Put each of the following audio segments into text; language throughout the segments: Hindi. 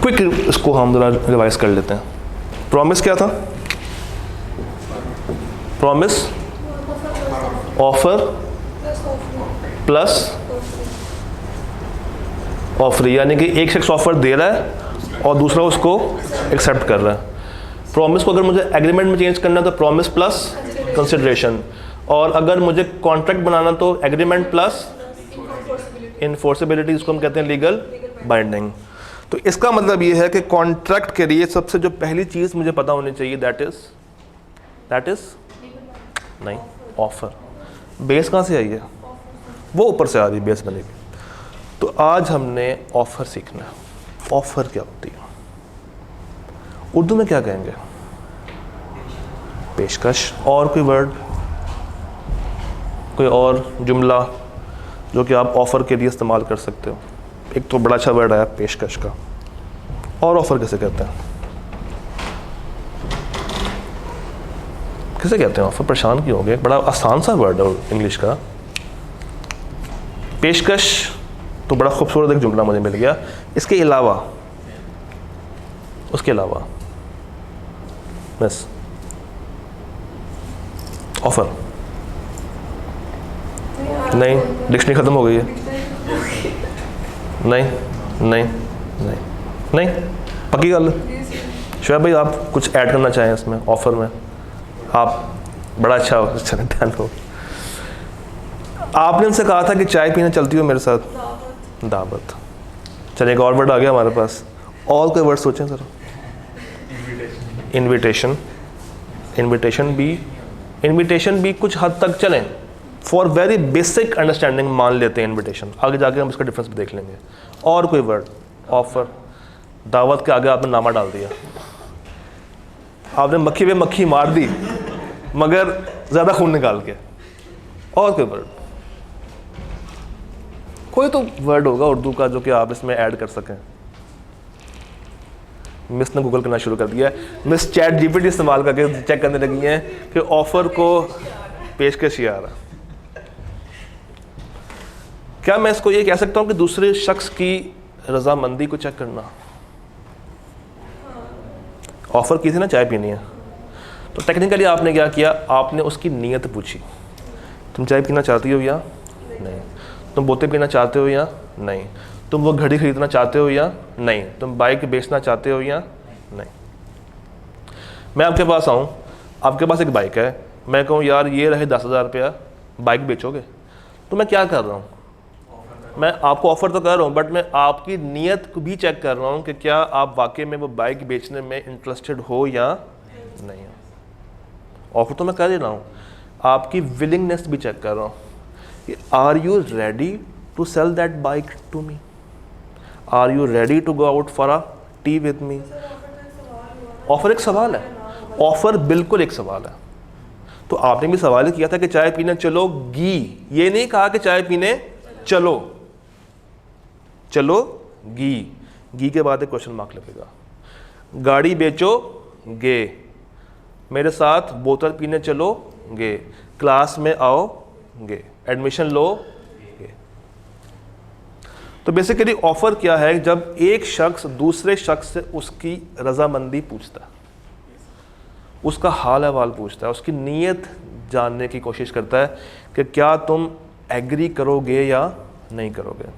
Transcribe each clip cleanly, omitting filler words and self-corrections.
क्विक इसको हम जरा रिवाइज कर लेते हैं। प्रॉमिस क्या था? प्रॉमिस ऑफर प्लस ऑफर, यानी कि एक शख्स ऑफर दे रहा है और दूसरा उसको एक्सेप्ट कर रहा है। प्रॉमिस को अगर मुझे एग्रीमेंट में चेंज करना है तो प्रॉमिस प्लस कंसिडरेशन, और अगर मुझे कॉन्ट्रैक्ट बनाना तो एग्रीमेंट प्लस इनफोर्सिबिलिटी, इसको हम कहते हैं लीगल बाइंडिंग। तो इसका मतलब ये है कि कॉन्ट्रैक्ट के लिए सबसे जो पहली चीज़ मुझे पता होनी चाहिए दैट इज नहीं, ऑफर। बेस कहाँ से आई है? वो ऊपर से आ रही है बेस बनेगी। तो आज हमने ऑफर सीखना है। ऑफर क्या होती है? उर्दू में क्या कहेंगे? पेशकश। और कोई वर्ड, कोई और जुमला जो कि आप ऑफर के लिए इस्तेमाल कर सकते हो? एक तो बड़ा अच्छा वर्ड आया पेशकश का, और ऑफर कैसे कहते हैं? किसे कहते हैं ऑफर? परेशान क्यों हो गए? बड़ा आसान सा वर्ड है इंग्लिश का। पेशकश तो बड़ा खूबसूरत एक जुमला मुझे मिल गया। इसके अलावा, उसके अलावा बस ऑफर नहीं, डिक्शनरी खत्म हो गई है। नहीं नहीं नहीं नहीं, पक्की गल। शोएब भाई आप कुछ ऐड करना चाहें इसमें ऑफर में? आप बड़ा अच्छा हो, डन हो। आपने उनसे कहा था कि चाय पीने चलती हो मेरे साथ? दावत। चलिए एक और वर्ड आ गया हमारे पास। और कोई वर्ड सोचें सर? इनविटेशन। इनविटेशन भी कुछ हद तक चलें, फॉर वेरी बेसिक अंडरस्टैंडिंग मान लेते हैं इनविटेशन, आगे जाके हम इसका डिफरेंस भी देख लेंगे। और कोई वर्ड? ऑफर। दावत के आगे आपने नामा डाल दिया, आपने मक्खी पे मक्खी मार दी मगर ज़्यादा खून निकाल के। और कोई वर्ड? कोई तो वर्ड होगा उर्दू का जो कि आप इसमें ऐड कर सकें। मिस ने गूगल करना शुरू कर दिया है। मिस चैट जीपीटी इस्तेमाल करके चेक करने लगी हैं कि ऑफर को पेशकश ही आ रहा। क्या मैं इसको ये कह सकता हूँ कि दूसरे शख्स की रजामंदी को चेक करना? ऑफर की थी ना चाय पीनी है, तो टेक्निकली आपने क्या किया? आपने उसकी नीयत पूछी, तुम चाय पीना चाहती हो या नहीं? तुम बोतल पीना चाहते हो या नहीं? तुम वो घड़ी खरीदना चाहते हो या नहीं? तुम बाइक बेचना चाहते हो या नहीं? मैं आपके पास आऊँ, आपके पास एक बाइक है, मैं कहूँ यार ये रहे 10,000 रुपया, बाइक बेचोगे? तो मैं क्या कर रहा हूँ? मैं आपको ऑफ़र तो कर रहा हूँ, बट मैं आपकी नीयत को भी चेक कर रहा हूँ कि क्या आप वाकई में वो बाइक बेचने में इंटरेस्टेड हो या नहीं हो। ऑफ़र तो मैं कर ही रहा हूँ, आपकी विलिंगनेस भी चेक कर रहा हूँ कि are you ready to sell that bike to me? Are you ready to go out for a tea with me? Offer एक सवाल है, ऑफ़र बिल्कुल एक सवाल है। तो आपने भी सवाल किया था कि चाय पीने चलोगी, ये नहीं कहा कि चाय पीने चलोगी। गी के बाद एक क्वेश्चन मार्क लगेगा। गाड़ी बेचोगे, मेरे साथ बोतल पीने चलोगे, क्लास में आओगे, एडमिशन लोगे। तो बेसिकली ऑफर क्या है? जब एक शख्स दूसरे शख्स से उसकी रजामंदी पूछता है, उसका हाल अहवाल पूछता है, उसकी नीयत जानने की कोशिश करता है कि क्या तुम एग्री करोगे या नहीं करोगे,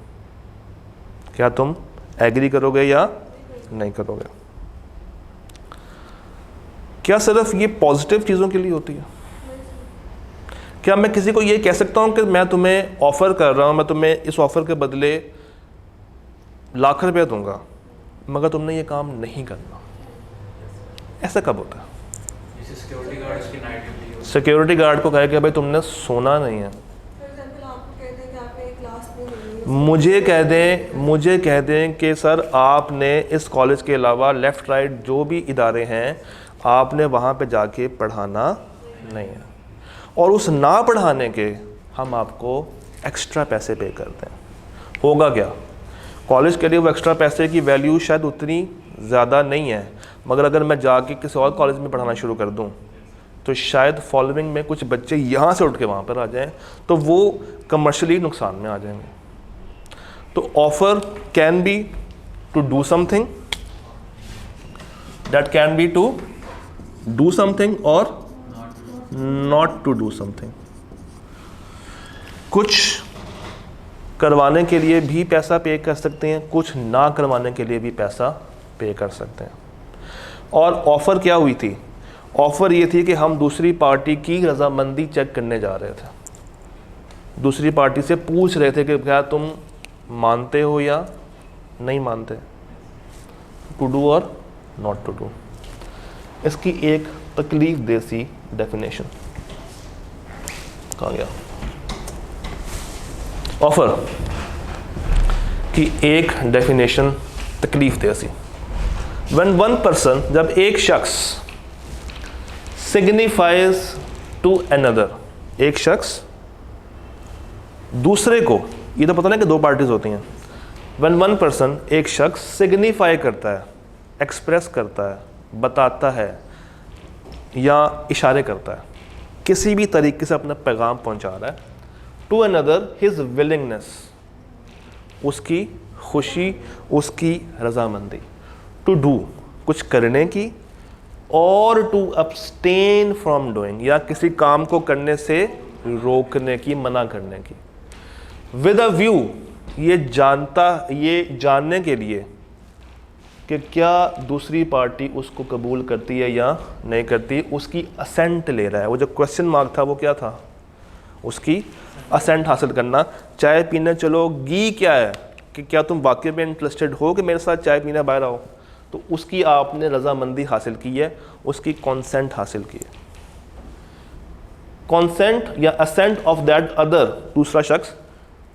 क्या तुम एग्री करोगे या नहीं करोगे। क्या सिर्फ ये पॉजिटिव चीज़ों के लिए होती है? क्या मैं किसी को ये कह सकता हूँ कि मैं तुम्हें ऑफ़र कर रहा हूँ, मैं तुम्हें इस ऑफ़र के बदले लाख रुपया दूंगा मगर तुमने ये काम नहीं करना? ऐसा कब होता है? सिक्योरिटी गार्ड को कहे कि भाई तुमने सोना नहीं है। मुझे कह दें कि सर आपने इस कॉलेज के अलावा लेफ़्ट राइट जो भी इदारे हैं आपने वहाँ पे जाके पढ़ाना नहीं है, और उस ना पढ़ाने के हम आपको एक्स्ट्रा पैसे पे करते हैं। होगा क्या? कॉलेज के लिए वो एक्स्ट्रा पैसे की वैल्यू शायद उतनी ज़्यादा नहीं है, मगर अगर मैं जाके किसी और कॉलेज में पढ़ाना शुरू कर दूँ तो शायद फॉलोइंग में कुछ बच्चे यहाँ से उठ के वहाँ पर आ जाएं, तो वो कमर्शियली नुकसान में आ जाएंगे। तो offer can be to do something that can be to do something और नॉट टू डू समथिंग। कुछ करवाने के लिए भी पैसा पे कर सकते हैं, कुछ ना करवाने के लिए भी पैसा पे कर सकते हैं। और ऑफ़र क्या हुई थी? ऑफ़र ये थी कि हम दूसरी पार्टी की रजामंदी चेक करने जा रहे थे, दूसरी पार्टी से पूछ रहे थे कि क्या तुम मानते हो या नहीं मानते, टू डू और नॉट टू डू। इसकी एक तकलीफ देसी डेफिनेशन कहा गया, ऑफर की एक डेफिनेशन तकलीफ देसी। व्हेन वन पर्सन, जब एक शख्स सिग्निफाइज टू अनदर, एक शख्स दूसरे को, ये तो पता नहीं कि दो पार्टीज होती हैं, व्हेन वन पर्सन, एक शख्स सिग्निफाई करता है, एक्सप्रेस करता है, बताता है या इशारे करता है, किसी भी तरीके से अपना पैगाम पहुंचा रहा है, टू अनदर हिज विलिंगनेस, उसकी खुशी, उसकी रजामंदी, टू डू, कुछ करने की, और टू अब्सटेन फ्रॉम डूइंग, या किसी काम को करने से रोकने की, मना करने की, विद अ व्यू, ये जानने के लिए कि क्या दूसरी पार्टी उसको कबूल करती है या नहीं करती, उसकी असेंट ले रहा है। वो जो क्वेश्चन मार्क था वो क्या था? उसकी असेंट हासिल करना। चाय पीने चलोगी क्या है कि क्या तुम वाकई में इंटरेस्टेड हो कि मेरे साथ चाय पीने बाहर आओ, तो उसकी आपने रजामंदी हासिल की है, उसकी कॉन्सेंट हासिल की है। कॉन्सेंट या असेंट ऑफ दैट अदर, दूसरा शख्स,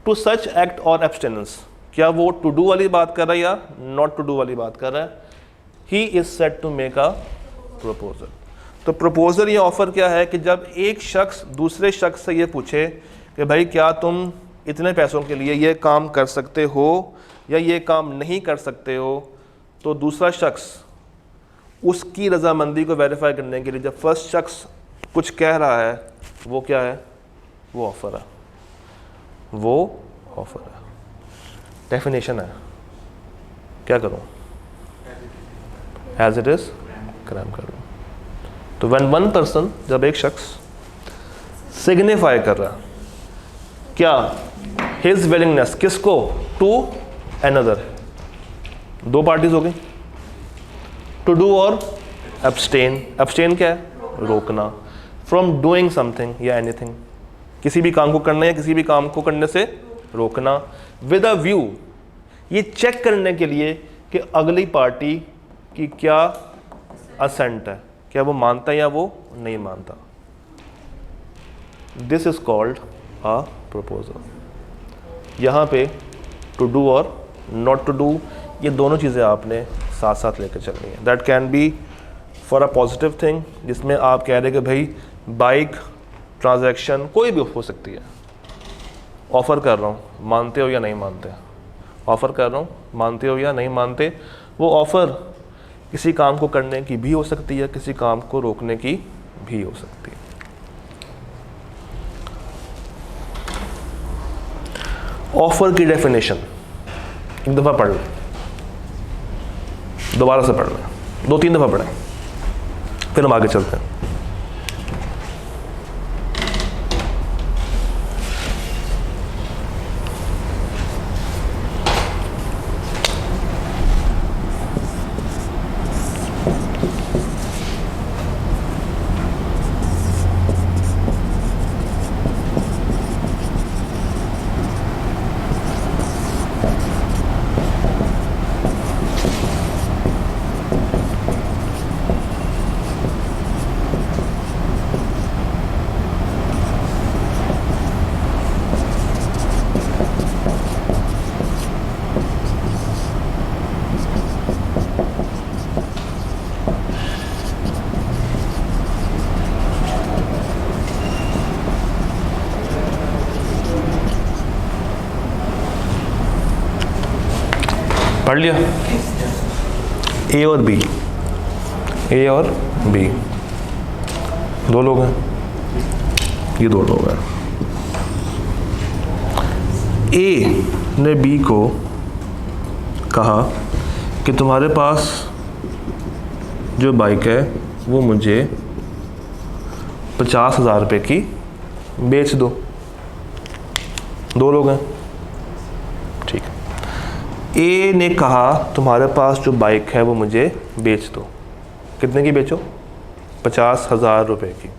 टू सच एक्ट और एब्सटेनेंस, क्या वो टू डू वाली बात कर रहा है या नॉट टू डू वाली बात कर रहा है? He is set to make a proposal. तो प्रपोजल या ऑफर क्या है कि जब एक शख्स दूसरे शख्स से ये पूछे कि भाई क्या तुम इतने पैसों के लिए ये काम कर सकते हो या ये काम नहीं कर सकते हो, तो दूसरा शख्स उसकी रजामंदी को वेरीफाई करने के लिए जब फर्स्ट शख्स कुछ कह रहा है, वो क्या है? वो ऑफर है, वो ऑफर है। डेफिनेशन है, क्या करूं? एज इट इज क्राइम करूं। तो व्हेन वन पर्सन, जब एक शख्स सिग्निफाई कर रहा, क्या? हिज विलिंगनेस, किसको? टू अनदर, दो पार्टीज हो गई, टू डू और एब्सटेन। एब्सटेन क्या है? रोकना। फ्रॉम डूइंग समथिंग या एनीथिंग, किसी भी काम को करना या किसी भी काम को करने से रोकना। विद अ व्यू, ये चेक करने के लिए कि अगली पार्टी की क्या असेंट है, क्या वो मानता है या वो नहीं मानता। This is called a proposal. यहाँ पे टू डू और नॉट टू डू, ये दोनों चीज़ें आपने साथ साथ लेकर चलनी है। That can B for a positive thing, जिसमें आप कह रहे कि भाई बाइक ट्रांजैक्शन कोई भी हो सकती है, ऑफ़र कर रहा हूँ, मानते हो या नहीं मानते, ऑफ़र कर रहा हूँ, मानते हो या नहीं मानते। वो ऑफ़र किसी काम को करने की भी हो सकती है, किसी काम को रोकने की भी हो सकती है। ऑफ़र की डेफिनेशन एक दफ़ा पढ़ लें, दोबारा से पढ़ लें, 2-3 दफ़ा पढ़ें, फिर हम आगे चलते हैं। पढ़ लिया? ए और बी, ए और बी, दो लोग हैं, ये दो लोग हैं। ए ने बी को कहा कि तुम्हारे पास जो बाइक है वो मुझे 50,000 रुपये की बेच दो। दो लोग हैं, ठीक है। ए ने कहा तुम्हारे पास जो बाइक है वो मुझे बेच दो। कितने की बेचो? 50,000 रुपये की।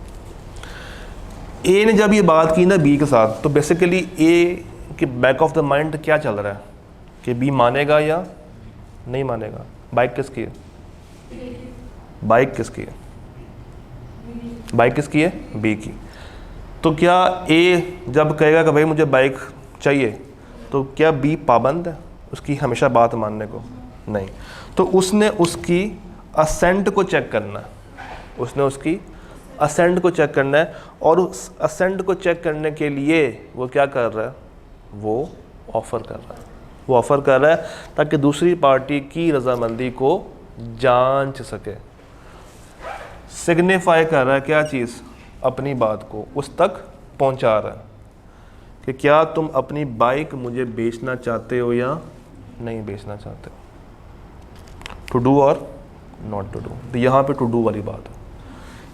ए ने जब ये बात की ना बी के साथ, तो बेसिकली ए के बैक ऑफ द माइंड क्या चल रहा है कि बी मानेगा या नहीं मानेगा। बाइक किसकी है? बाइक किसकी है? बाइक किसकी है? बी की। तो क्या ए जब कहेगा कि भाई मुझे बाइक चाहिए, तो क्या बी पाबंद है उसकी हमेशा बात मानने को? नहीं। तो उसने उसकी असेंट को चेक करना है, उसने उसकी असेंट को चेक करना है, और उस असेंट को चेक करने के लिए वो क्या कर रहा है? वो ऑफ़र कर रहा है। वो ऑफ़र कर रहा है ताकि दूसरी पार्टी की रजामंदी को जांच सके। सिग्निफाई कर रहा है क्या चीज़? अपनी बात को उस तक पहुंचा रहा है कि क्या तुम अपनी बाइक मुझे बेचना चाहते हो या नहीं बेचना चाहते हो। टू डू और नॉट टू डू, तो यहाँ पे टू डू वाली बात है।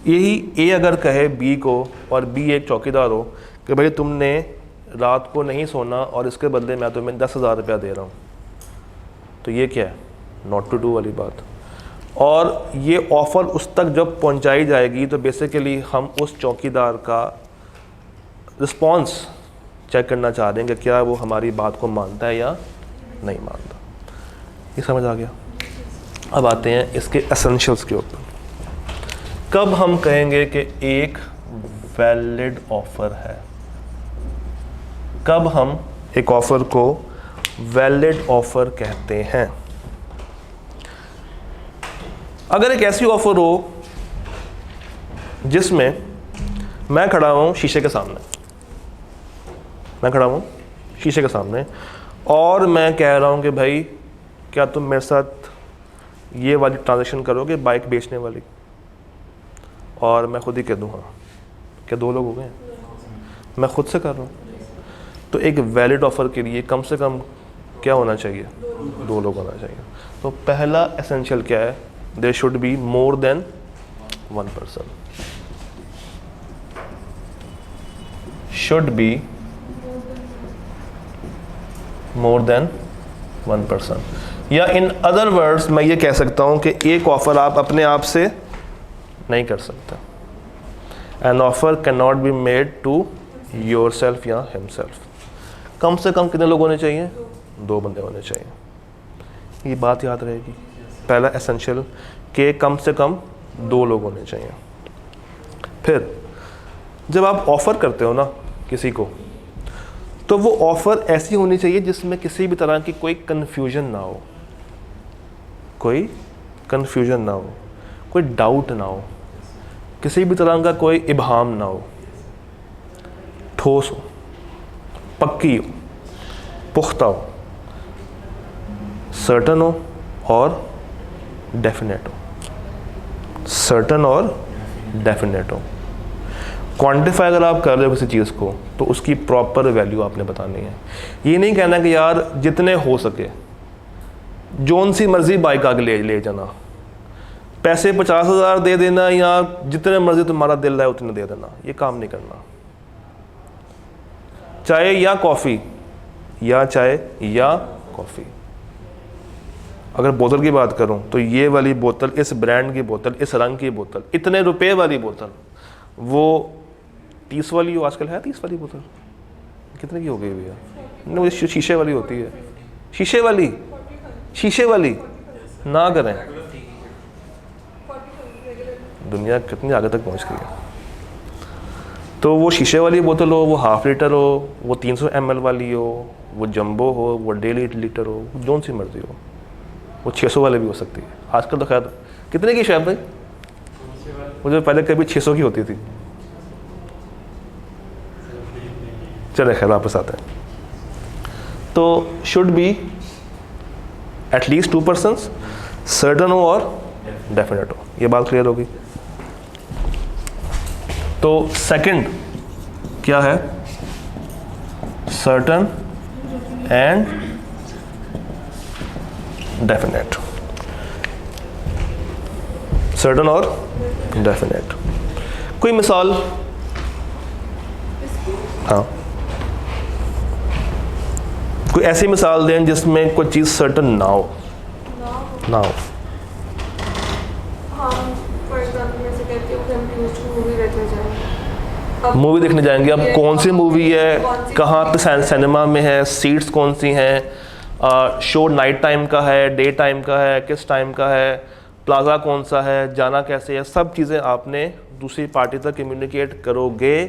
यही ए अगर कहे बी को, और बी एक चौकीदार हो कि भाई तुमने रात को नहीं सोना और इसके बदले मैं तुम्हें 10,000 रुपया दे रहा हूँ, तो ये क्या है? नॉट टू डू वाली बात। और ये ऑफ़र उस तक जब पहुँचाई जाएगी तो बेसिकली हम उस चौकीदार का रिस्पॉन्स चेक करना चाह रहे हैं कि क्या वो हमारी बात को मानता है या नहीं मानता। ये समझ आ गया? अब आते हैं इसके एसेंशियल्स के ऊपर। कब हम कहेंगे कि एक वैलिड ऑफ़र है? कब हम एक ऑफ़र को वैलिड ऑफ़र कहते हैं? अगर एक ऐसी ऑफ़र हो जिसमें मैं खड़ा हूँ शीशे के सामने, मैं खड़ा हूँ शीशे के सामने और मैं कह रहा हूँ कि भाई क्या तुम मेरे साथ ये वाली ट्रांजैक्शन करोगे, बाइक बेचने वाली, और मैं खुद ही कह दूँ हाँ, क्या दो लोग हो गए? मैं खुद से कर रहा हूँ। तो एक वैलिड ऑफ़र के लिए कम से कम क्या होना चाहिए? दो लोग होना चाहिए। तो पहला एसेंशियल क्या है? There should be more than one person. Should be more than one person, या इन अदर वर्ड्स मैं ये कह सकता हूँ कि एक ऑफ़र आप अपने आप से नहीं कर सकते। An offer can not be made to your self या हिमसेल्फ। कम से कम कितने लोग होने चाहिए? दो बंदे होने चाहिए। ये बात याद रहेगी। पहला एसेंशियल कि कम से कम दो लोग होने चाहिए। फिर जब आप ऑफ़र करते हो ना किसी को, तो वो ऑफ़र ऐसी होनी चाहिए जिसमें किसी भी तरह की कोई कन्फ्यूजन ना हो, कोई कन्फ्यूजन ना हो, कोई डाउट ना हो, किसी भी तरह का कोई इबहाम ना हो, ठोस हो, पक्की हो, पुख्ता हो, सर्टन हो और डेफिनेट हो। सर्टन और डेफिनेट हो। क्वांटिफाई अगर आप कर रहे हो किसी चीज़ को तो उसकी प्रॉपर वैल्यू आपने बतानी है। ये नहीं कहना कि यार जितने हो सके जोन सी मर्जी बाइक आगे ले जाना, पैसे 50,000 दे देना या जितने मर्जी तुम्हारा दिल है उतने दे देना, ये काम नहीं करना। चाय या कॉफ़ी, या चाय या कॉफ़ी। अगर बोतल की बात करूं तो ये वाली बोतल, इस ब्रांड की बोतल, इस रंग की बोतल, इतने रुपए वाली बोतल, वो 30 वाली हो, आजकल है 30 वाली बोतल, कितने की हो गई भैया? नहीं, वो शीशे वाली होती है। शीशे वाली, शीशे वाली ना करें। दुनिया कितनी आगे तक पहुंच गई है। तो वो शीशे वाली बोतल हो, वो हाफ लीटर हो, वो 300 ml वाली हो, वो जंबो हो, वो 1.5 लीटर हो, जोन सी मर्जी हो, वो 600 वाले भी हो सकती है। आजकल तो खैर कितने की शायद भाई? मुझे पहले कभी 600 की होती थी। चले खैर वापस आते हैं। तो should be at least 2 persons, certain हो और डेफिनेट हो। ये बात क्लियर होगी। तो सेकंड क्या है? Certain and definite. सर्टन और डेफिनेट। कोई मिसाल? हाँ, कोई ऐसी मिसाल दें जिसमें कोई चीज़ सर्टन ना हो। ना हो। मूवी देखने जाएंगे, अब कौन सी मूवी है, कहाँ पे सिनेमा में है, सीट्स कौन सी हैं, शो नाइट टाइम का है, डे टाइम का है, किस टाइम का है, प्लाजा कौन सा है, जाना कैसे है, सब चीज़ें आपने दूसरी पार्टी तक कम्युनिकेट करोगे,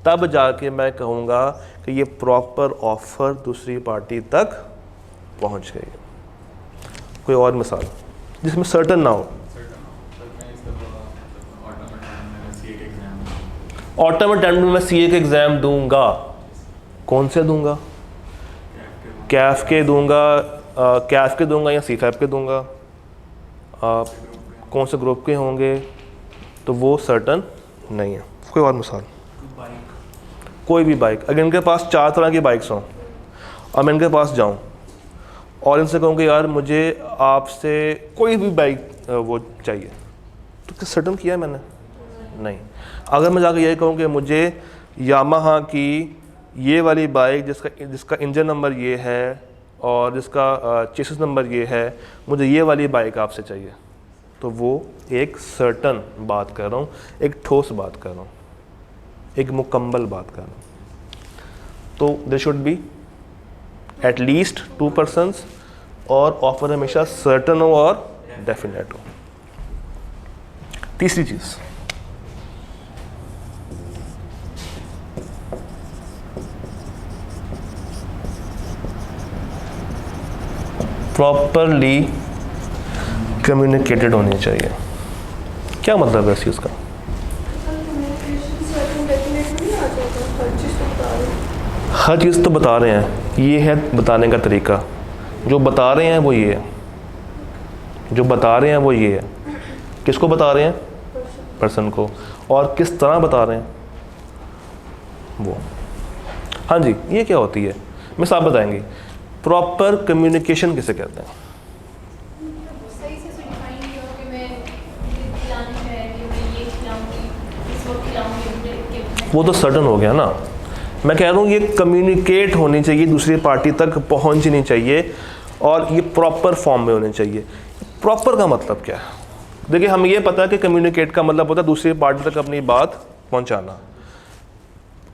तब जाके मैं कहूँगा कि ये प्रॉपर ऑफर दूसरी पार्टी तक पहुँच गई। कोई और मिसाल जिसमें सर्टन ना हो? ऑटम अटेम्प्ट में मैं सीए का एग्ज़ाम दूंगा। कौन से दूंगा? कैफ के दूंगा, कैफ के दूंगा या सीफैप के दूंगा, कौन से ग्रुप के होंगे, तो वो सर्टन नहीं है। कोई और मिसाल? कोई भी बाइक, अगर इनके पास 4 तरह की बाइक्स हों और मैं इनके पास जाऊं और इनसे कहूँ कि यार मुझे आपसे कोई भी बाइक वो चाहिए, तो क्या सर्टन किया है मैंने? नहीं। अगर मैं जाकर यही कहूँ कि मुझे यामाहा की ये वाली बाइक जिसका इंजन नंबर ये है और जिसका चेसिस नंबर ये है, मुझे ये वाली बाइक आपसे चाहिए, तो वो एक सर्टन बात कर रहा हूँ, एक ठोस बात कर रहा हूँ, एक मुकम्मल बात कर रहा हूँ। तो there should be at least 2 persons और ऑफर हमेशा सर्टन हो और डेफिनेट हो। तीसरी चीज़, प्रॉपरली कम्युनिकेटेड होनी चाहिए। क्या मतलब है इस चीज़ का? हर चीज़ तो बता रहे हैं, ये है बताने का तरीका। जो बता रहे हैं वो ये है, जो बता रहे हैं वो ये है। किसको बता रहे हैं? पर्सन को। और किस तरह बता रहे हैं वो। हाँ जी, ये क्या होती है, मैं साफ बताएंगी। प्रॉपर कम्युनिकेशन किसे कहते हैं? वो तो सर्टन हो गया ना। मैं कह रहा हूँ ये कम्युनिकेट होनी चाहिए, दूसरी पार्टी तक पहुँचनी चाहिए और ये प्रॉपर फॉर्म में होनी चाहिए। प्रॉपर का मतलब क्या है? देखिए, हमें ये पता है कि कम्युनिकेट का मतलब होता है दूसरी पार्टी तक अपनी बात पहुँचाना।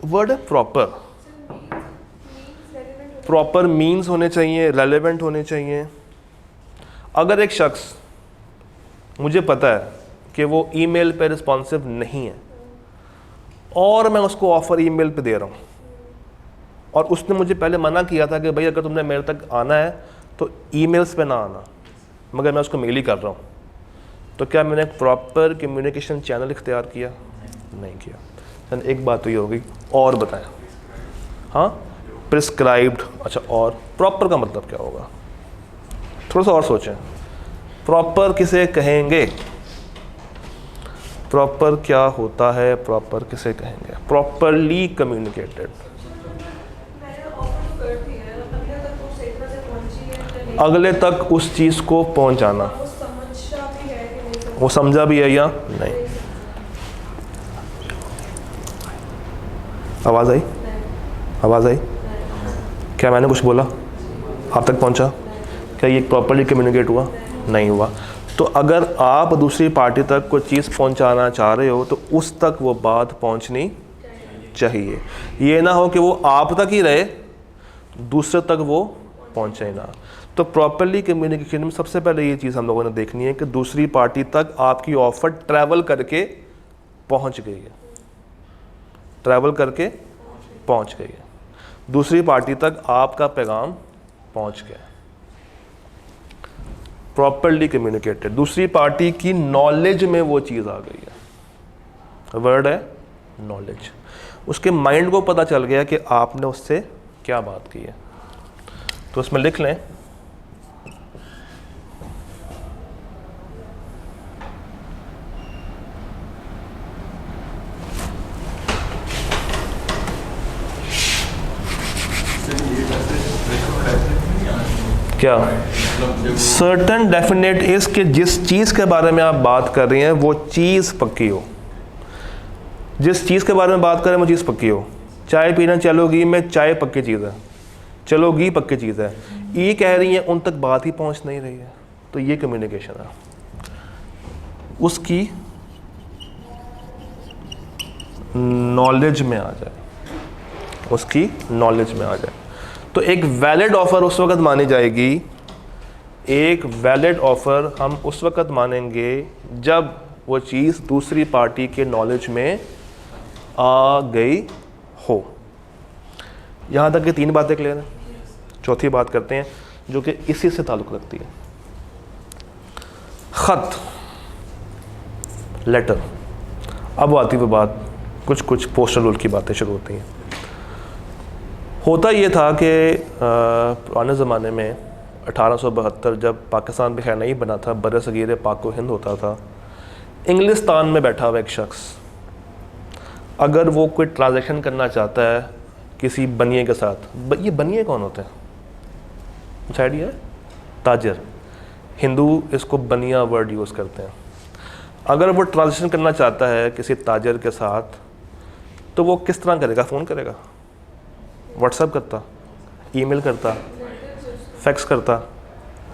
वर्ड है प्रॉपर। प्रॉपर मीन्स होने चाहिए, रेलेवेंट होने चाहिए। अगर एक शख्स, मुझे पता है कि वो ईमेल पे रिस्पॉन्सिव नहीं है और मैं उसको ऑफ़र ईमेल पे दे रहा हूँ और उसने मुझे पहले मना किया था कि भाई अगर तुमने मेरे तक आना है तो ईमेल्स पे ना आना, मगर मैं उसको मेल ही कर रहा हूँ, तो क्या मैंने एक प्रॉपर कम्युनिकेशन चैनल इख्तियार किया? नहीं किया। एक बात तो ये होगी। और बताएं। हाँ, प्रिस्क्राइब्ड। अच्छा, और प्रॉपर का मतलब क्या होगा? थोड़ा सा और सोचें। प्रॉपर किसे कहेंगे? प्रॉपर क्या होता है? प्रॉपर किसे कहेंगे? Properly communicated. अगले तक उस चीज़ को पहुंचाना। वो समझा भी है या नहीं? आवाज़ आई? आवाज़ आई? क्या मैंने कुछ बोला आप तक पहुंचा? क्या ये प्रॉपरली कम्युनिकेट हुआ? नहीं हुआ। तो अगर आप दूसरी पार्टी तक कोई चीज़ पहुंचाना चाह रहे हो तो उस तक वो बात पहुंचनी चाहिए। ये ना हो कि वो आप तक ही रहे, दूसरे तक वो पहुंचे ना। तो प्रॉपरली कम्युनिकेशन में सबसे पहले ये चीज़ हम लोगों ने देखनी है कि दूसरी पार्टी तक आपकी ऑफ़र ट्रैवल करके पहुंच गई है। ट्रैवल करके पहुंच गई है, दूसरी पार्टी तक आपका पैगाम पहुंच गया। प्रॉपरली कम्युनिकेटेड, दूसरी पार्टी की नॉलेज में वो चीज़ आ गई है। वर्ड है नॉलेज। उसके माइंड को पता चल गया कि आपने उससे क्या बात की है। तो उसमें लिख लें, क्या सर्टन डेफिनेट इज कि जिस चीज़ के बारे में आप बात कर रहे हैं वो चीज़ पक्की हो। जिस चीज़ के बारे में बात कर रहे हैं वो चीज़ पक्की हो। चाय पीना चलोगी में चाय पक्की चीज़ है, चलोगी पक्की चीज़ है। ये कह रही है उन तक बात ही पहुंच नहीं रही है, तो ये कम्युनिकेशन है। उसकी नॉलेज में आ जाए, उसकी नॉलेज में आ जाए। तो एक वैलिड ऑफ़र उस वक़्त मानी जाएगी, एक वैलिड ऑफ़र हम उस वक़्त मानेंगे जब वो चीज़ दूसरी पार्टी के नॉलेज में आ गई हो। यहाँ तक कि 3 बातें क्लियर हैं। चौथी बात करते हैं जो कि इसी से ताल्लुक़ रखती है। ख़त, लेटर। अब आती वो बात, कुछ पोस्टल रूल की बातें शुरू होती हैं। होता ये था कि पुराने ज़माने में 1872 जब पाकिस्तान भी खैर नहीं बना था, बर सगीर पाक व हिंद होता था, इंग्लिस्तान में बैठा हुआ एक शख्स अगर वो कोई ट्रांजैक्शन करना चाहता है किसी बनिए के साथ, ये बनिए कौन होते हैं, कुछ आइडिया है? ताजर, हिंदू इसको बनिया वर्ड यूज़ करते हैं। अगर वो ट्रांजैक्शन करना चाहता है किसी ताजर के साथ, तो वो किस तरह करेगा? फ़ोन करेगा, व्हाट्सएप करता, ईमेल करता, फैक्स करता,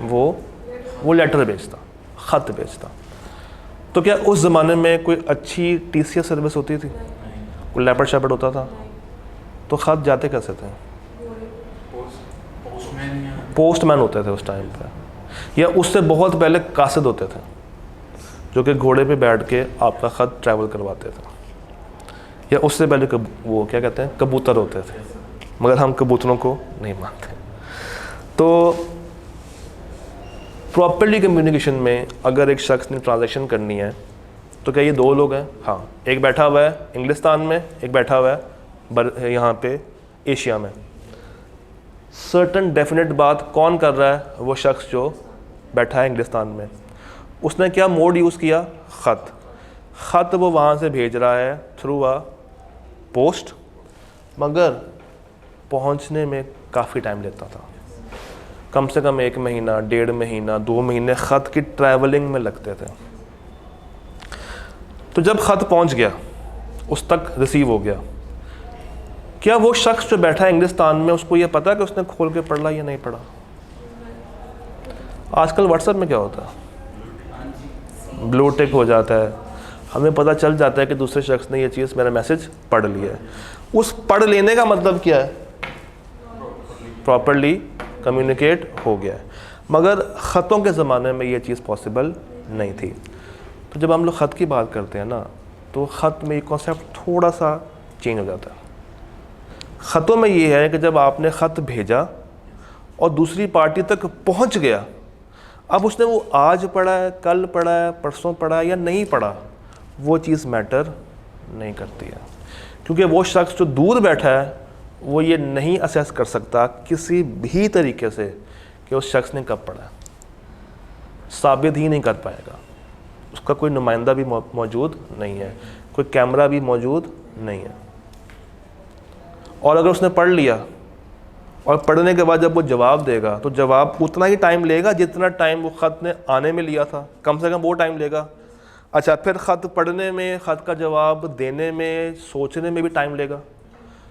वो लेटर भेजता, ख़त भेजता। तो क्या उस ज़माने में कोई अच्छी टीसीएस सर्विस होती थी? कोई लैपट शैपट होता था? तो ख़त जाते कैसे थे? पोस्टमैन होते थे उस टाइम पे, या उससे बहुत पहले कासिद होते थे जो कि घोड़े पे बैठ के आपका ख़त ट्रैवल करवाते थे, या उससे पहले वो क्या कहते हैं, कबूतर होते थे, मगर हम कबूतरों को नहीं मानते। तो प्रॉपर्ली कम्युनिकेशन में अगर एक शख्स ने ट्रांजैक्शन करनी है तो क्या ये 2 लोग हैं? हाँ, एक बैठा हुआ है इंग्लिस्तान में, एक बैठा हुआ है यहाँ पे एशिया में। सर्टन डेफिनेट बात कौन कर रहा है? वो शख्स जो बैठा है इंग्लिस्तान में। उसने क्या मोड यूज़ किया? ख़त। ख़त वो वहाँ से भेज रहा है थ्रू आ पोस्ट, मगर पहुँचने में काफ़ी टाइम लेता था। कम से कम 1 महीना, 1.5 महीना, 2 महीने ख़त की ट्रैवलिंग में लगते थे। तो जब ख़त पहुँच गया, उस तक रिसीव हो गया, क्या वो शख्स जो बैठा है इंग्लिस्तान में उसको ये पता है कि उसने खोल के पढ़ा या नहीं पढ़ा? आजकल व्हाट्सएप में क्या होता है, ब्लू टिक हो जाता है, हमें पता चल जाता है कि दूसरे शख्स ने ये चीज़, मेरा मैसेज पढ़ लिया है। उस पढ़ लेने का मतलब क्या है? प्रॉपर्ली कम्युनिकेट हो गया है। मगर ख़तों के ज़माने में ये चीज़ पॉसिबल नहीं थी। तो जब हम लोग ख़त की बात करते हैं ना, तो ख़त में ये कॉन्सेप्ट थोड़ा सा चेंज हो जाता है। ख़तों में ये है कि जब आपने ख़त भेजा और दूसरी पार्टी तक पहुंच गया, अब उसने वो आज पढ़ा है, कल पढ़ा है, परसों पढ़ा है या नहीं पढ़ा, वो चीज़ मैटर नहीं करती है, क्योंकि वो शख्स जो दूर बैठा है वो ये नहीं असेस कर सकता किसी भी तरीके से कि उस शख्स ने कब पढ़ा है, साबित ही नहीं कर पाएगा। उसका कोई नुमाइंदा भी मौजूद नहीं है, कोई कैमरा भी मौजूद नहीं है। और अगर उसने पढ़ लिया और पढ़ने के बाद जब वो जवाब देगा तो जवाब उतना ही टाइम लेगा जितना टाइम वो ख़त ने आने में लिया था, कम से कम वो टाइम लेगा। अच्छा, फिर ख़त पढ़ने में, ख़त का जवाब देने में, सोचने में भी टाइम लेगा।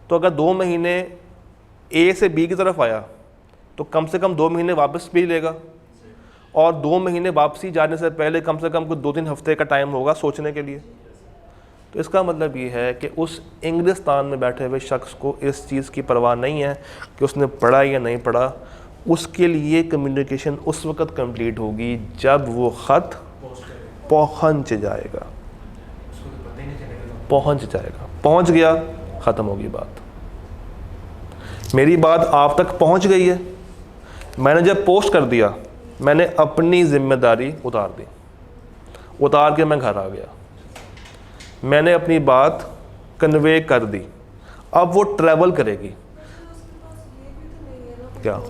तो अगर 2 महीने ए से बी की तरफ आया तो कम से कम 2 महीने वापस भी लेगा, और 2 महीने वापसी जाने से पहले कम से कम कुछ 2-3 हफ्ते का टाइम होगा सोचने के लिए। तो इसका मतलब ये है कि उस इंग्लिस्तान में बैठे हुए शख्स को इस चीज़ की परवाह नहीं है कि उसने पढ़ा या नहीं पढ़ा। उसके लिए कम्युनिकेशन उस वक़्त कंप्लीट होगी जब वो ख़त पहुंच जाएगा, पहुंच गया, ख़त्म होगी बात। मेरी बात आप तक पहुंच गई है, मैंने जब पोस्ट कर दिया, मैंने अपनी ज़िम्मेदारी उतार दी, उतार के मैं घर आ गया, मैंने अपनी बात कन्वे कर दी। अब वो ट्रैवल करेगी, क्या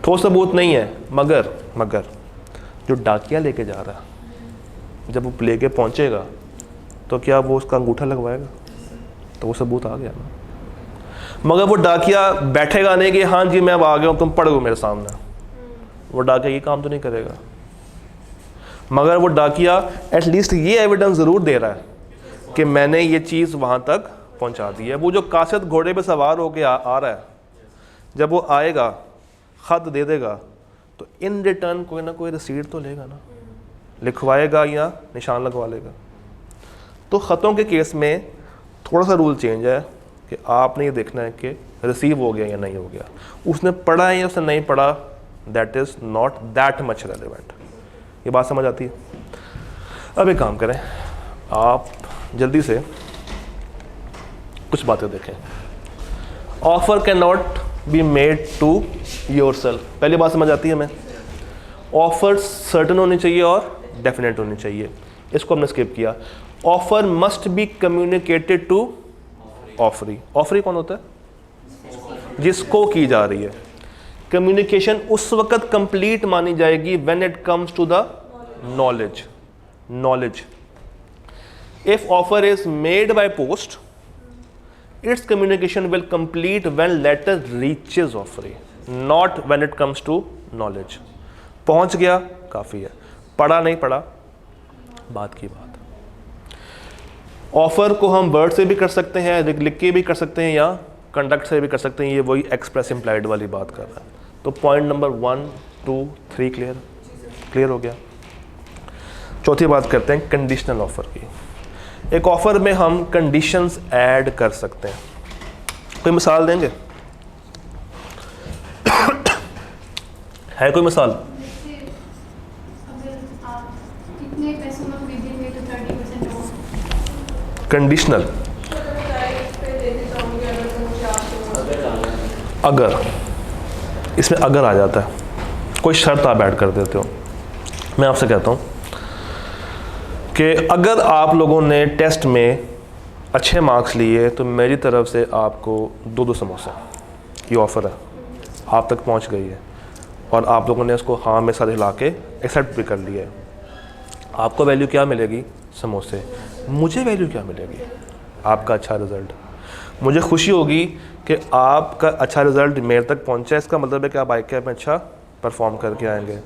ठोस सबूत नहीं है, मगर जो डाकिया लेके जा रहा है, जब वो लेके पहुंचेगा तो क्या वो उसका अंगूठा लगवाएगा? तो वो सबूत आ गया ना। मगर वो डाकिया बैठेगा नहीं कि हाँ जी मैं अब आ गया हूँ तुम पढ़ो मेरे सामने, वो डाकिया ये काम तो नहीं करेगा। मगर वो डाकिया एटलीस्ट ये एविडेंस ज़रूर दे रहा है कि मैंने ये चीज़ वहाँ तक पहुँचा दी है। वो जो कासिद घोड़े पे सवार होके आ रहा है, जब वो आएगा ख़त दे देगा तो इन रिटर्न कोई ना कोई रसीद तो लेगा ना, लिखवाएगा या निशान लगवा लेगा। तो ख़तों के केस में थोड़ा सा रूल चेंज है कि आपने ये देखना है कि रिसीव हो गया या नहीं हो गया, उसने पढ़ा है या उसने नहीं पढ़ा, that is not that much relevant. ये बात समझ आती है? अब एक काम करें, आप जल्दी से कुछ बातें देखें। Offer can not be made to yourself, पहली बात समझ आती है हमें। ऑफर सर्टन होनी चाहिए और डेफिनेट होनी चाहिए, इसको हमने स्किप किया। Offer must be communicated to offeree. Offeree कौन होता है? जिसको की जा रही है। कम्युनिकेशन उस वक्त कंप्लीट मानी जाएगी when it comes to the knowledge. If offer is made by post, its communication will complete when letter reaches offeree, not when it comes to knowledge. पहुंच गया काफी है, पढ़ा नहीं पढ़ा बात की बात। ऑफर को हम वर्ड से भी कर सकते हैं, लिख के भी कर सकते हैं, या कंडक्ट से भी कर सकते हैं। ये वही एक्सप्रेस इम्प्लाइड वाली बात कर रहा है। तो पॉइंट नंबर 1, 2, 3 क्लियर हो गया। चौथी बात करते हैं कंडीशनल ऑफर की। एक ऑफर में हम कंडीशंस ऐड कर सकते हैं। कोई मिसाल देंगे? है कोई मिसाल? कंडीशनल अगर, इसमें अगर आ जाता है, कोई शर्त आप ऐड कर देते हो। मैं आपसे कहता हूँ कि अगर आप लोगों ने टेस्ट में अच्छे मार्क्स लिए तो मेरी तरफ से आपको 2 समोसे, ये ऑफ़र है, आप तक पहुँच गई है और आप लोगों ने उसको हाँ में साथ हिला के एक्सेप्ट भी कर लिया है। आपको वैल्यू क्या मिलेगी? समोसे। मुझे वैल्यू क्या मिलेगी? आपका अच्छा रिज़ल्ट। मुझे खुशी होगी कि आपका अच्छा रिज़ल्ट मेरे तक पहुंचा है, इसका मतलब है कि आप ICAP में अच्छा परफॉर्म करके आएंगे।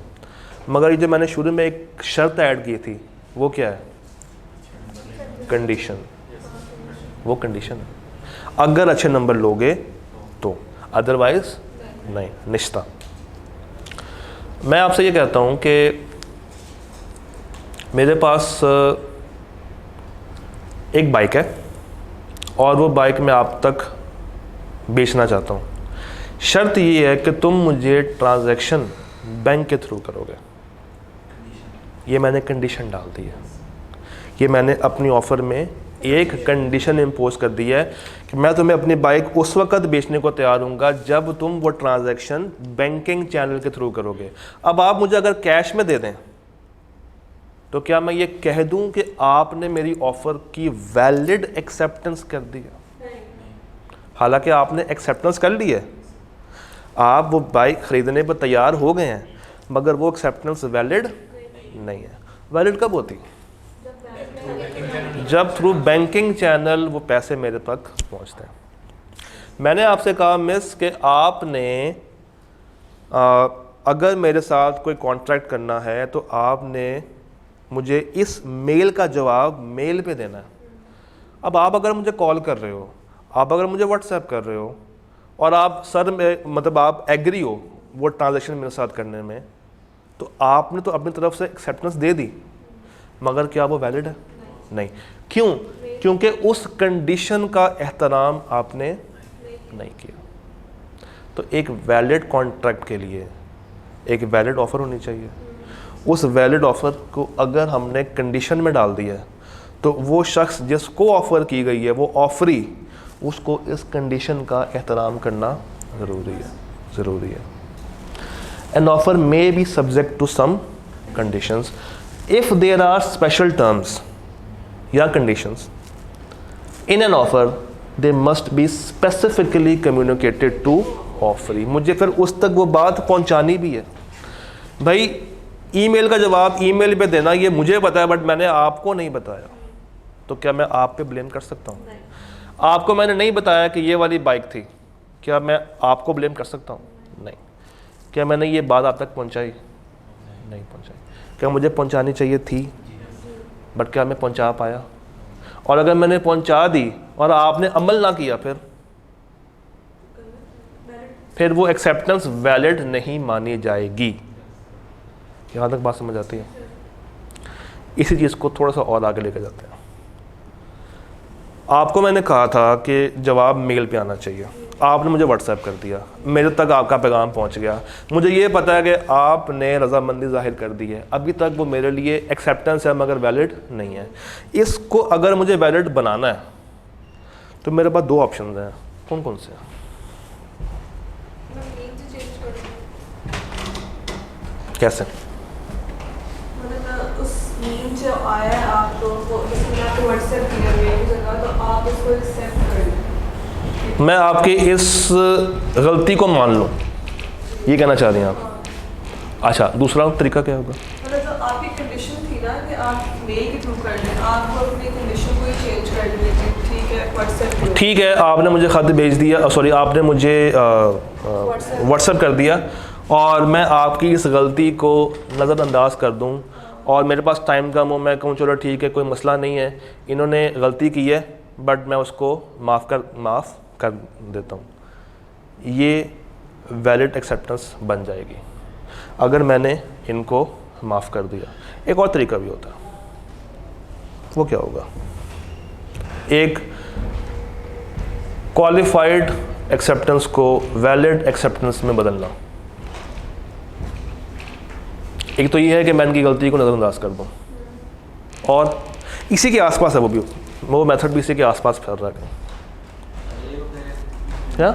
मगर ये जो मैंने शुरू में एक शर्त ऐड की थी, वो क्या है? कंडीशन। वो कंडीशन है, अगर अच्छे नंबर लोगे तो, अदरवाइज नहीं, निश्ता। मैं आपसे ये कहता हूँ कि मेरे पास एक बाइक है और वो बाइक मैं आप तक बेचना चाहता हूँ। शर्त ये है कि तुम मुझे ट्रांजैक्शन बैंक के थ्रू करोगे। ये मैंने कंडीशन डाल दी है, ये मैंने अपनी ऑफ़र में एक कंडीशन इम्पोज कर दी है कि मैं तुम्हें अपनी बाइक उस वक्त बेचने को तैयार हूँगा जब तुम वो ट्रांजैक्शन बैंकिंग चैनल के थ्रू करोगे। अब आप मुझे अगर कैश में दे दें तो क्या मैं ये कह दूं कि आपने मेरी ऑफर की वैलिड एक्सेप्टेंस कर दी है? हालांकि आपने एक्सेप्टेंस कर ली है, आप वो बाइक खरीदने पर तैयार हो गए हैं, मगर वो एक्सेप्टेंस वैलिड नहीं है। वैलिड कब होती? जब थ्रू बैंकिंग चैनल वो पैसे मेरे तक पहुंचते हैं। मैंने आपसे कहा मिस कि आपने अगर मेरे साथ कोई कॉन्ट्रैक्ट करना है तो आपने मुझे इस मेल का जवाब मेल पे देना है। अब आप अगर मुझे कॉल कर रहे हो, आप अगर मुझे व्हाट्सएप कर रहे हो और आप मतलब आप एग्री हो वो ट्रांजैक्शन मेरे साथ करने में, तो आपने तो अपनी तरफ से एक्सेप्टेंस दे दी, मगर क्या वो वैलिड है? नहीं। क्यों? क्योंकि उस कंडीशन का एहतराम आपने नहीं किया। तो एक वैलिड कॉन्ट्रैक्ट के लिए एक वैलिड ऑफ़र होनी चाहिए। उस वैलिड ऑफ़र को अगर हमने कंडीशन में डाल दिया है तो वो शख्स जिसको ऑफ़र की गई है, वो ऑफरी, उसको इस कंडीशन का एहतराम करना ज़रूरी है। An offer may be subject to some conditions if there are special terms या conditions in an offer, they must be specifically communicated to offeree. मुझे फिर उस तक वो बात पहुंचानी भी है। भाई ईमेल का जवाब ईमेल पे देना ये मुझे पता है, बट मैंने आपको नहीं बताया, तो क्या मैं आप पे ब्लेम कर सकता हूँ? आपको मैंने नहीं बताया कि ये वाली बाइक थी, क्या मैं आपको ब्लेम कर सकता हूँ? नहीं। क्या मैंने ये बात आप तक पहुँचाई? नहीं पहुँचाई। क्या मुझे पहुँचानी चाहिए थी, बट क्या मैं पहुँचा पाया? और अगर मैंने पहुँचा दी और आपने अमल ना किया, फिर वो एक्सेप्टेंस वैलिड नहीं मानी जाएगी। यहाँ तक बात समझ आती है? इसी चीज़ को थोड़ा सा और आगे लेकर जाते हैं। आपको मैंने कहा था कि जवाब मेल पे आना चाहिए, आपने मुझे व्हाट्सएप कर दिया, मेरे तक आपका पैगाम पहुंच गया, मुझे ये पता है कि आपने रजामंदी जाहिर कर दी है, अभी तक वो मेरे लिए एक्सेप्टेंस है मगर वैलिड नहीं है। इसको अगर मुझे वैलिड बनाना है तो मेरे पास दो ऑप्शन हैं। कौन कौन से हैं? कैसे? जो आया है आप लोगों को, इसमें आपको व्हाट्सएप किया मेरी जगह, तो आप इसको एक्सेप्ट कर लें। मैं आपकी इस गलती को मान लूँ, ये कहना चाह रही हैं आप? अच्छा, दूसरा तरीका क्या होगा? मतलब तो आपकी कंडीशन थी ना कि आप मेल के थ्रू कर लें, आपको अपनी कंडीशन को ही चेंज कर लें। ठीक है, व्हाट्सएप, ठीक है, आपने मुझे ख़त भेज दिया, सॉरी आपने मुझे व्हाट्सएप कर दिया और मैं आपकी इस गलती को नज़रअंदाज कर दूँ और मेरे पास टाइम कम हो, मैं कहूँ चलो ठीक है कोई मसला नहीं है, इन्होंने गलती की है बट मैं उसको माफ़ कर देता हूँ, ये वैलिड एक्सेप्टेंस बन जाएगी अगर मैंने इनको माफ़ कर दिया। एक और तरीका भी होता है, वो क्या होगा? एक क्वालिफाइड एक्सेप्टेंस को वैलिड एक्सेप्टेंस में बदलना। एक तो ये है कि मैं इनकी गलती को नज़रअंदाज कर दूँ, और इसी के आसपास है वो मेथड भी इसी के आसपास फैल रहा है। क्या?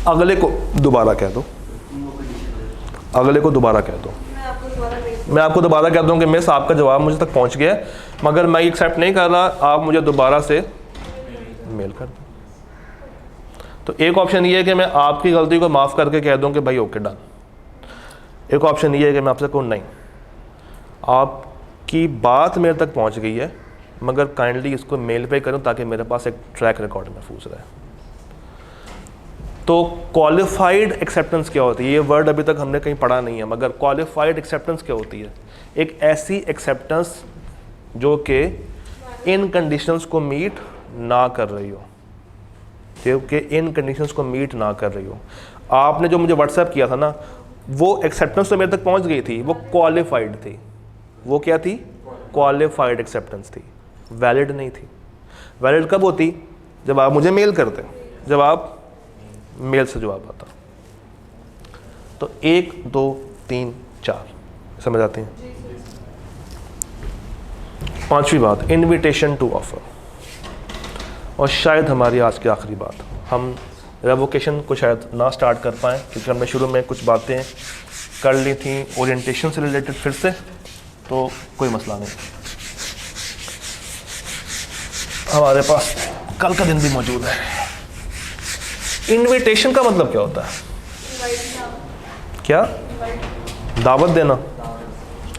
अगले को दोबारा कह दो, अगले को दोबारा कह दो। मैं आपको दोबारा कह दूँ कि मिस आपका जवाब मुझे तक पहुँच गया मगर मैं एक्सेप्ट नहीं कर रहा, आप मुझे दोबारा से मेल कर दो। तो एक ऑप्शन ये है कि मैं आपकी गलती को माफ़ करके कह दूँ कि भाई ओके डन। एक ऑप्शन ये है कि मैं आपसे कहूँ नहीं, आपकी बात मेरे तक पहुंच गई है मगर काइंडली इसको मेल पे करूँ ताकि मेरे पास एक ट्रैक रिकॉर्ड महफूज रहे। तो क्वालिफाइड एक्सेप्टेंस क्या होती है? ये वर्ड अभी तक हमने कहीं पढ़ा नहीं है, मगर क्वालिफाइड एक्सेप्टेंस क्या होती है? एक ऐसी एक्सेप्टेंस जो कि इन कंडीशंस को मीट ना कर रही हो, क्योंकि इन कंडीशंस को मीट ना कर रही हो। आपने जो मुझे व्हाट्सएप किया था ना, वो एक्सेप्टेंस तो मेरे तक पहुंच गई थी, वो क्वालिफाइड थी। वो क्या थी? क्वालिफाइड एक्सेप्टेंस थी, वैलिड नहीं थी। वैलिड कब होती? जब आप मुझे मेल करते, जब आप मेल से जवाब आता। तो 1 2 3 4 समझ आते हैं? पांचवी बात, इनविटेशन टू ऑफर, और शायद हमारी आज की आखिरी बात। हम रेवोकेशन को शायद ना स्टार्ट कर पाएँ क्योंकि हमने शुरू में कुछ बातें कर ली थी ओरिएंटेशन से रिलेटेड फिर से, तो कोई मसला नहीं, हमारे पास कल का दिन भी मौजूद है। इनविटेशन का मतलब क्या होता है? क्या? दावत देना।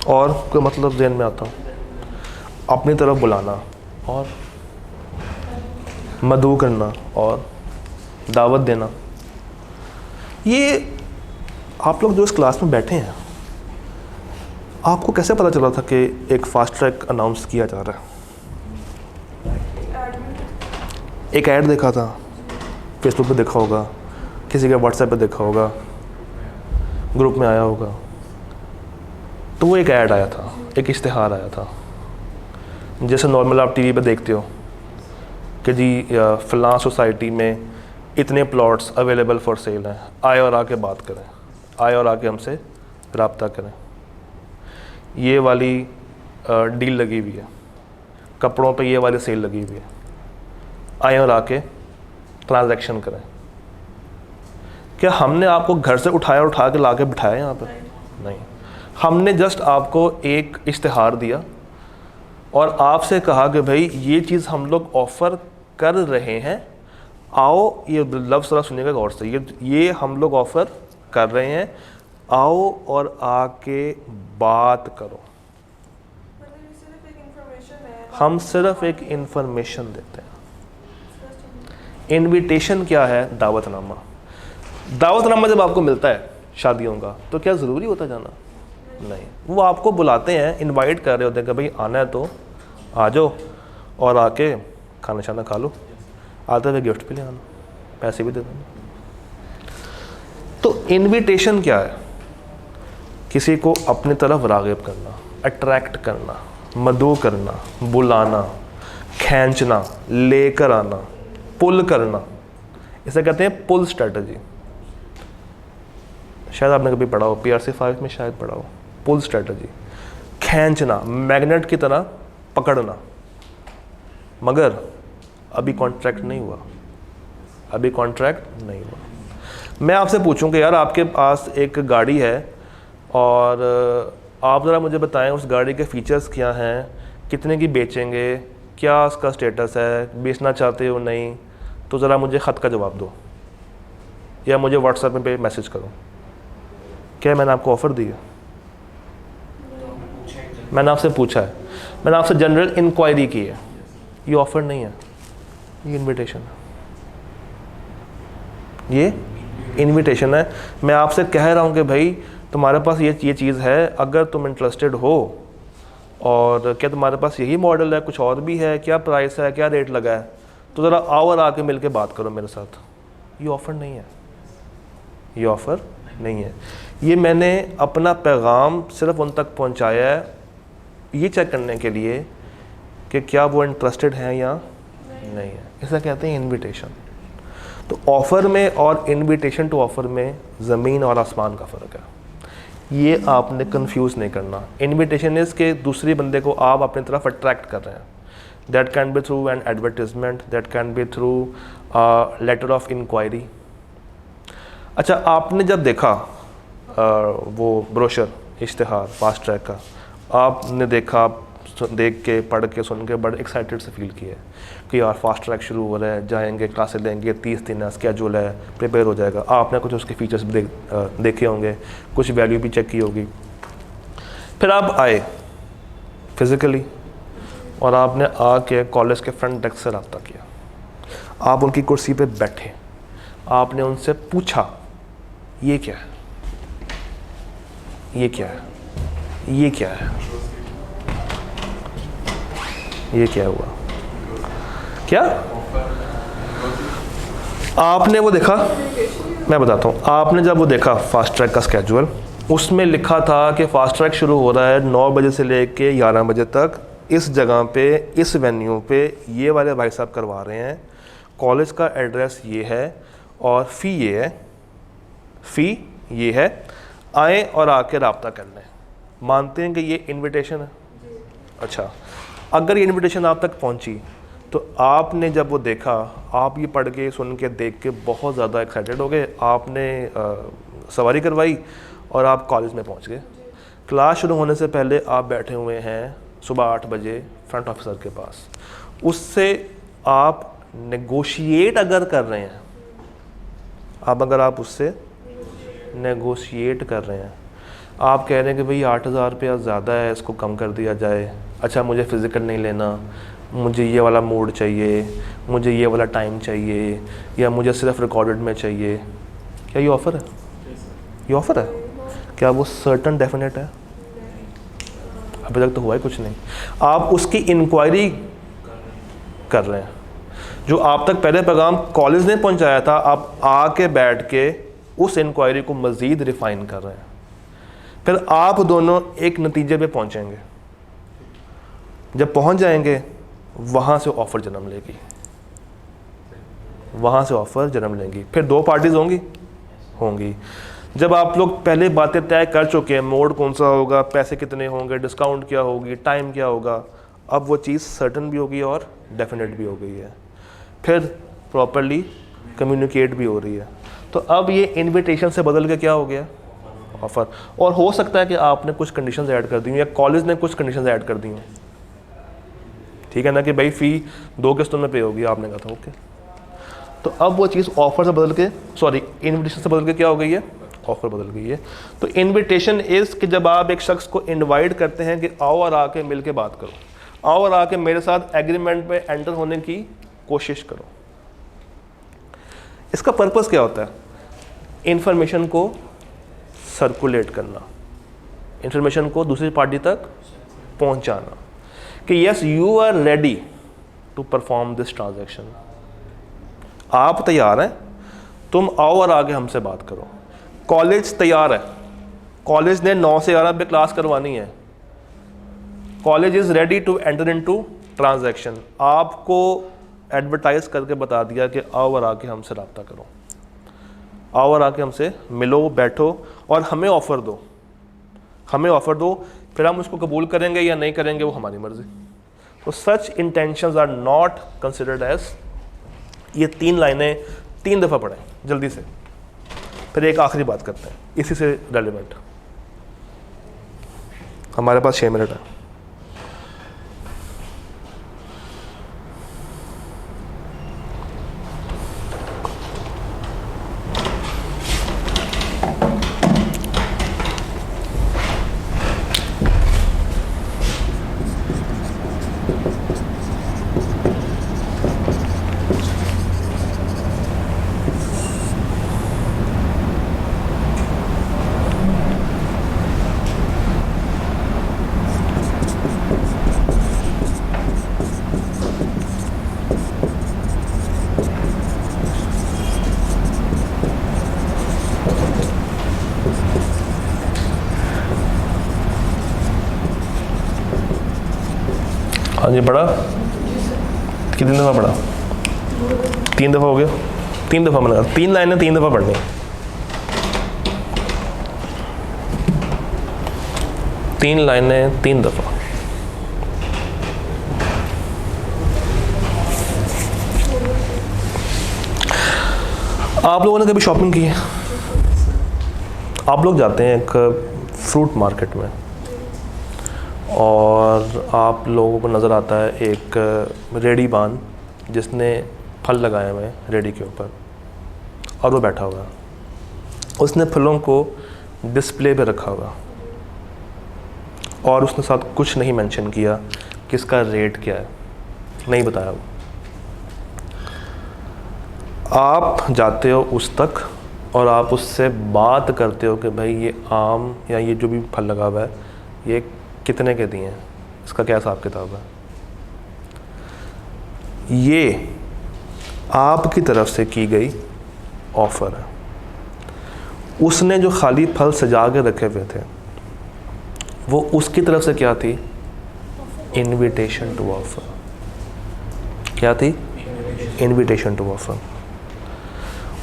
और कोई मतलब ज़हन में आता? अपनी तरफ बुलाना और मदऊ करना और दावत देना। ये आप लोग जो इस क्लास में बैठे हैं, आपको कैसे पता चला था कि एक फास्ट ट्रैक अनाउंस किया जा रहा है? एक ऐड देखा था, फेसबुक पे देखा होगा, किसी के व्हाट्सएप पे देखा होगा, ग्रुप में आया होगा, तो वो एक ऐड आया था, एक इश्तिहार आया था। जैसे नॉर्मल आप टीवी पे देखते हो कि जी फ़लाँ सोसाइटी में इतने प्लॉट्स अवेलेबल फॉर सेल हैं, आए और आके बात करें, आए और आके हमसे रब्ता करें। ये वाली डील लगी हुई है, कपड़ों पे ये वाली सेल लगी हुई है, आए और आके ट्रांजैक्शन करें। क्या हमने आपको घर से उठा के ला के बिठाया यहाँ पर? नहीं, हमने जस्ट आपको एक इश्तिहार दिया और आपसे कहा कि भाई ये चीज़ हम लोग ऑफ़र कर रहे हैं, आओ, ये लफ्ज़ ज़रा सुनिएगा गौर से, ये हम लोग ऑफ़र कर रहे हैं, आओ और आके बात करो। हम सिर्फ एक इंफॉर्मेशन देते हैं। इनविटेशन क्या है? दावतनामा। दावतनामा जब आपको मिलता है शादियों का, तो क्या ज़रूरी होता जाना? नहीं, वो आपको बुलाते हैं, इनवाइट कर रहे होते हैं कि भाई आना है तो आ जाओ और आके खाना शाना खा लो, आते हुए गिफ्ट भी ले आना, पैसे भी दे देना। तो इनविटेशन क्या है? किसी को अपनी तरफ राग़िब करना, अट्रैक्ट करना, मदऊ करना, बुलाना, खींचना, लेकर आना, पुल करना, इसे कहते हैं पुल स्ट्रेटजी। शायद आपने कभी पढ़ा हो, PRC 5 में शायद पढ़ा हो, पुल स्ट्रेटजी। खींचना, मैग्नेट की तरह पकड़ना। मगर अभी कॉन्ट्रैक्ट नहीं हुआ, अभी कॉन्ट्रैक्ट नहीं हुआ। मैं आपसे पूछूं कि यार आपके पास एक गाड़ी है और आप ज़रा मुझे बताएं उस गाड़ी के फ़ीचर्स क्या हैं, कितने की बेचेंगे, क्या उसका स्टेटस है, बेचना चाहते हो नहीं, तो ज़रा मुझे ख़त का जवाब दो या मुझे व्हाट्सएप पे मैसेज करो। क्या मैंने आपको ऑफ़र दी है? मैंने आपसे पूछा है, मैंने आपसे जनरल इंक्वायरी की है। ये ऑफ़र नहीं है, ये इनविटेशन है, ये इनविटेशन है। मैं आपसे कह रहा हूँ कि भाई तुम्हारे पास ये चीज़ है, अगर तुम इंटरेस्टेड हो, और क्या तुम्हारे पास यही मॉडल है, कुछ और भी है, क्या प्राइस है, क्या रेट लगा है, तो ज़रा आओ और आके मिल के बात करो मेरे साथ। ये ऑफ़र नहीं है, ये ऑफ़र नहीं है। ये मैंने अपना पैगाम सिर्फ उन तक पहुंचाया है ये चेक करने के लिए कि क्या वो इंटरेस्टेड हैं या नहीं है। इसे कहते हैं इनविटेशन। तो ऑफ़र में और इनविटेशन टू ऑफ़र में ज़मीन और आसमान का फ़र्क है, ये आपने कंफ्यूज नहीं करना। इनविटेशन इज़ के दूसरे बंदे को आप अपनी तरफ अट्रैक्ट कर रहे हैं। That can be through an advertisement, that can be through letter of inquiry. अच्छा, आपने जब देखा वो ब्रोशर इश्तिहार फास्ट ट्रैक का, आपने देखा, देख के, पढ़ के, सुन के बड़े एक्साइटेड से फील किया कि यार फास्ट ट्रैक शुरू हो रहा है, जाएंगे, क्लासेस लेंगे, 30 दिन है, स्केड्यूल है, प्रिपेयर हो जाएगा। आपने कुछ उसके फीचर्स देखे होंगे, कुछ वैल्यू भी चेक की होगी। फिर आप आए फिज़िकली और आपने आके कॉलेज के फ्रंट डेस्क से रब्ता किया, आप उनकी कुर्सी पे बैठे, आपने उनसे पूछा ये क्या है, ये क्या है, ये क्या है, ये क्या हुआ, क्या आपने वो देखा? मैं बताता हूँ। आपने जब वो देखा फास्ट ट्रैक का स्केड्यूल, उसमें लिखा था कि फास्ट ट्रैक शुरू हो रहा है 9 बजे से लेके 11 बजे तक, इस जगह पे, इस वेन्यू पे, ये वाले भाई साहब करवा रहे हैं, कॉलेज का एड्रेस ये है और फ़ी ये है, फ़ी ये है, आएँ और आके रब्ता कर लें। मानते हैं कि ये इनविटेशन है? अच्छा, अगर ये इनविटेशन आप तक पहुंची तो आपने जब वो देखा, आप ये पढ़ के, सुन के, देख के बहुत ज़्यादा एक्साइटेड हो गए, आपने सवारी करवाई और आप कॉलेज में पहुंच गए। क्लास शुरू होने से पहले आप बैठे हुए हैं सुबह 8 बजे फ्रंट ऑफिसर के पास, उससे आप नेगोशिएट अगर कर रहे हैं, अगर आप उससे नेगोशिएट कर रहे हैं, आप कह रहे हैं कि भाई 8,000 रुपया ज़्यादा है, इसको कम कर दिया जाए। अच्छा, मुझे फ़िज़िकल नहीं लेना, मुझे ये वाला मोड चाहिए, मुझे ये वाला टाइम चाहिए, या मुझे सिर्फ रिकॉर्डेड में चाहिए। क्या ये ऑफ़र है? ये ऑफ़र है? क्या वो सर्टन डेफिनेट है? अभी तक तो हुआ ही कुछ नहीं। आप उसकी इंक्वायरी कर रहे हैं। जो आप तक पहले पैगाम कॉलेज ने पहुंचाया था, आप आके बैठ के उस इंक्वायरी को मज़ीद रिफ़ाइन कर रहे हैं। फिर आप दोनों एक नतीजे पे पहुंचेंगे। जब पहुंच जाएंगे, वहाँ से ऑफ़र जन्म लेगी, वहाँ से ऑफ़र जन्म लेंगी। फिर 2 पार्टीज़ होंगी। जब आप लोग पहले बातें तय कर चुके हैं, मोड कौन सा होगा, पैसे कितने होंगे, डिस्काउंट क्या होगी, टाइम क्या होगा, अब वो चीज़ सर्टन भी होगी और डेफिनेट भी हो गई है। फिर प्रॉपरली कम्युनिकेट भी हो रही है। तो अब ये इनविटेशन से बदल के क्या हो गया? ऑफ़र। और हो सकता है कि आपने कुछ कंडीशंस ऐड कर दी हूँ या कॉलेज ने कुछ कंडीशंस ऐड कर दी हूँ, ठीक है ना, कि भाई फ़ी 2 किस्तों में पे होगी, आपने कहा था ओके। तो अब वो चीज़ ऑफ़र से बदल के, सॉरी, इनविटेशन से बदल के क्या हो गई है? ऑफ़र बदल गई है। तो इनविटेशन इज़ कि जब आप एक शख्स को इनवाइट करते हैं कि आओ और आके मिल के बात करो, आओ और आके मेरे साथ एग्रीमेंट पे एंटर होने की कोशिश करो। इसका पर्पस क्या होता है? इंफॉर्मेशन को सर्कुलेट करना, इंफॉर्मेशन को दूसरी पार्टी तक पहुंचाना कि yes you are ready to perform this transaction, आप तैयार हैं, तुम आओ और आगे हमसे बात करो। कॉलेज तैयार है, कॉलेज ने 9 से 11 पे क्लास करवानी है, college is ready to enter into transaction, आपको एडवर्टाइज करके बता दिया कि आओ और आके हमसे रब्ता करो, आओ और आके हमसे मिलो, बैठो और हमें ऑफ़र दो, हमें ऑफ़र दो, फिर हम उसको कबूल करेंगे या नहीं करेंगे वो हमारी मर्ज़ी। तो such intentions are not considered as. ये 3 लाइनें 3 दफ़ा पढ़ें जल्दी से, फिर एक आखिरी बात करते हैं इसी से रेलिवेंट। हमारे पास 6 मिनट है। हाँ जी, पढ़ा? कितनी दफ़ा पढ़ा? 3 दफ़ा हो गया। 3 दफ़ा मैंने कहा 3 लाइनें 3 दफ़ा पढ़नी। 3 लाइनें 3 दफ़ा। आप लोगों ने कभी शॉपिंग की है? आप लोग जाते हैं एक फ्रूट मार्केट में और आप लोगों को नज़र आता है एक रेडीबान जिसने फल लगाए हुए हैं रेडी के ऊपर और वो बैठा हुआ है, उसने फलों को डिस्प्ले पे रखा हुआ और उसने साथ कुछ नहीं मेंशन किया कि इसका रेट क्या है, नहीं बताया वो। आप जाते हो उस तक और आप उससे बात करते हो कि भाई ये आम या ये जो भी फल लगा हुआ है ये कितने के दिए हैं, इसका क्या हिसाब किताब है। ये आपकी तरफ से की गई ऑफ़र है। उसने जो खाली फल सजा के रखे हुए थे वो उसकी तरफ से क्या थी? Invitation to offer. क्या थी? Invitation to offer.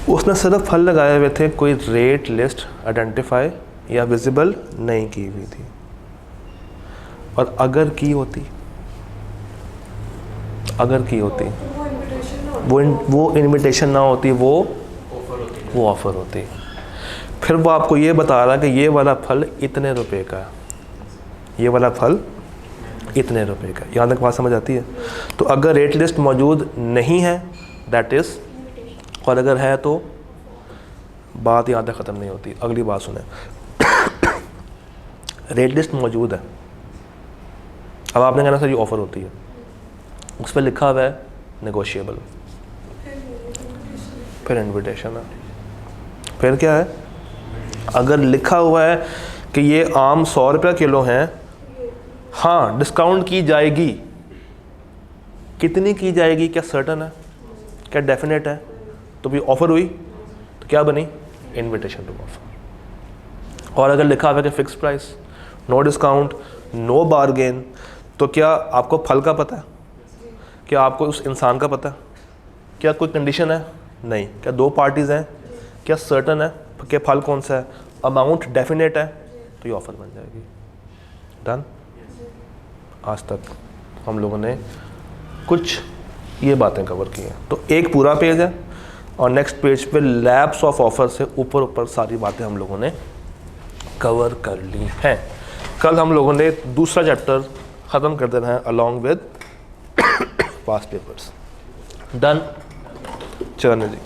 उसने सिर्फ फल लगाए हुए थे, कोई रेट लिस्ट आइडेंटिफाई या विजिबल नहीं की हुई थी। और अगर की होती वो इनविटेशन ना होती, वो ऑफ़र होती। फिर वो आपको ये बता रहा है कि ये वाला फल इतने रुपए का है, ये वाला फल इतने रुपए का। यहाँ तक बात समझ आती है? तो अगर रेट लिस्ट मौजूद नहीं है दैट इज़, और अगर है तो बात यहाँ तक ख़त्म नहीं होती। अगली बात सुने। रेट लिस्ट मौजूद है, अब आपने कहना सर ये ऑफ़र होती है, उस पर लिखा हुआ है नेगोशिएबल, फिर इनविटेशन है, फिर क्या है? अगर लिखा हुआ है कि ये आम 100 रुपये किलो हैं, हाँ डिस्काउंट की जाएगी, कितनी की जाएगी, क्या सर्टन है, क्या डेफिनेट है, तो भी ऑफ़र हुई तो क्या बनी? Invitation to offer. और अगर लिखा हुआ है कि fix price, no discount, no bargain, तो क्या आपको फल का पता है? क्या आपको उस इंसान का पता है? क्या कोई कंडीशन है? नहीं। क्या 2 पार्टीज़ हैं? क्या सर्टन है कि फल कौन सा है? अमाउंट डेफिनेट है, तो ये ऑफ़र बन जाएगी। डन। आज तक हम लोगों ने कुछ ये बातें कवर की हैं। तो एक पूरा पेज है और नेक्स्ट पेज पे लैब्स ऑफ ऑफ़र से ऊपर सारी बातें हम लोगों ने कवर कर ली हैं। कल हम लोगों ने दूसरा चैप्टर ख़त्म कर देना है along with past papers. Done. चलो जी।